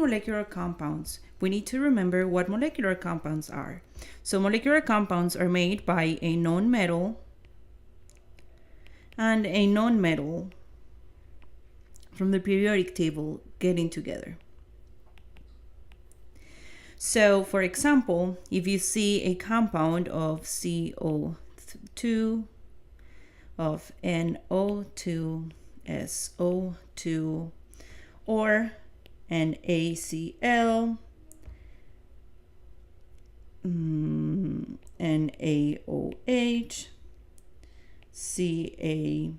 molecular compounds, we need to remember what molecular compounds are. So molecular compounds are made by a nonmetal and a nonmetal from the periodic table getting together. So for example, if you see a compound of CO2, of NO2, SO2, or NaCl, NaOH, CaF2.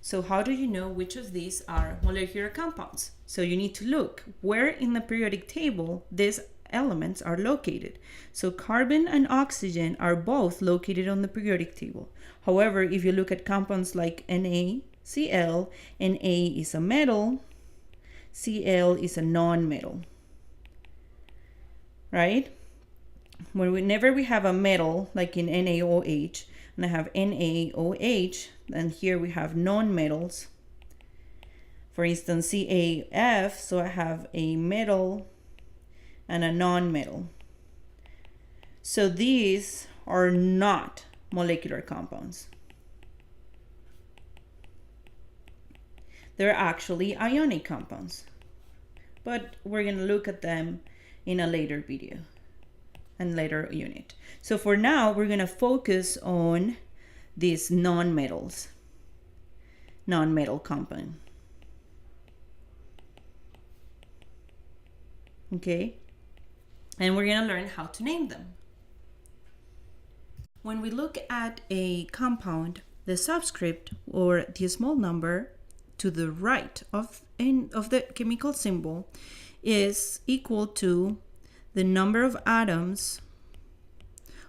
So how do you know which of these are molecular compounds? So you need to look where in the periodic table these elements are located. So carbon and oxygen are both located on the periodic table. However, if you look at compounds like NaCl, Na is a metal, Cl is a non-metal, right? Whenever we have a metal, like in NaOH, and I have NaOH, and here we have non-metals. For instance, CaF, so I have a metal and a non-metal. So these are not molecular compounds. They're actually ionic compounds, but we're going to look at them in a later video and later unit. So for now, we're going to focus on these non-metal compound. Okay, and we're going to learn how to name them. When we look at a compound, the subscript or the small number to the right of the chemical symbol is equal to the number of atoms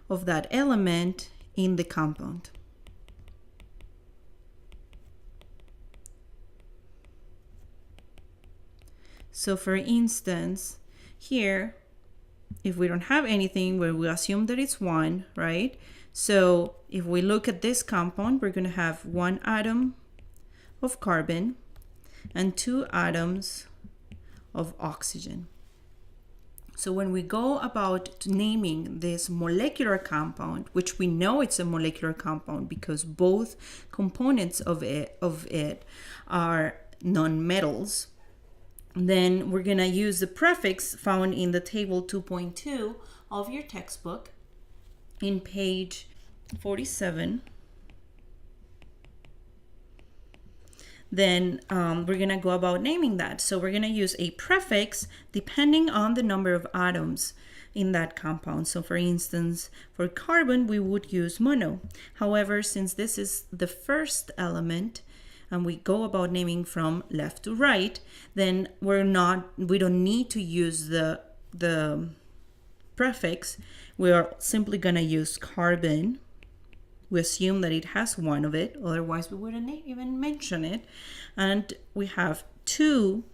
of that element in the compound. So for instance, here, if we don't have anything, where we assume that it's 1, right? So if we look at this compound, we're going to have 1 atom of carbon and 2 atoms of oxygen. So when we go about naming this molecular compound, which we know it's a molecular compound because both components of it are nonmetals, then we're going to use the prefix found in the table 2.2 of your textbook in page 47. Then we're going to go about naming that. So we're going to use a prefix depending on the number of atoms in that compound. So for instance, for carbon, we would use mono. However, since this is the first element and we go about naming from left to right, then we don't need to use the prefix. We are simply going to use carbon. We assume that it has 1 of it, otherwise we wouldn't even mention it. And we have 2,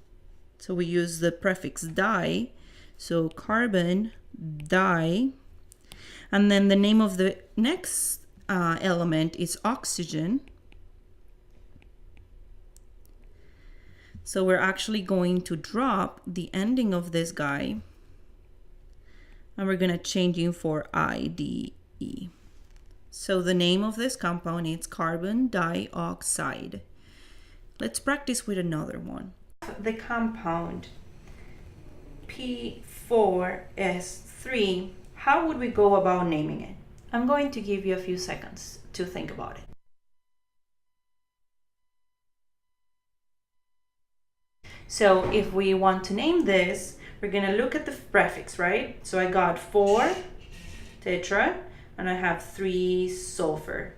so we use the prefix di, so carbon, di. And then the name of the next element is oxygen. So we're actually going to drop the ending of this guy, and we're going to change it for IDE. So the name of this compound is carbon dioxide. Let's practice with another one. The compound P4S3, how would we go about naming it? I'm going to give you a few seconds to think about it. So if we want to name this, we're going to look at the prefix, right? So I got 4 tetra, and I have 3 sulfur.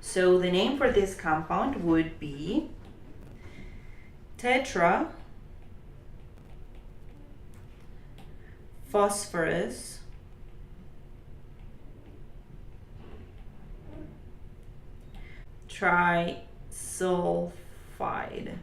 So the name for this compound would be tetra phosphorus trisulfide.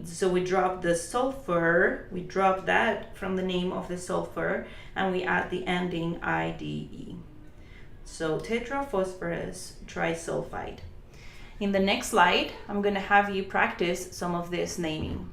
So we drop the sulfur, we drop that from the name of the sulfur, and we add the ending IDE. So tetraphosphorus trisulfide. In the next slide, I'm going to have you practice some of this naming.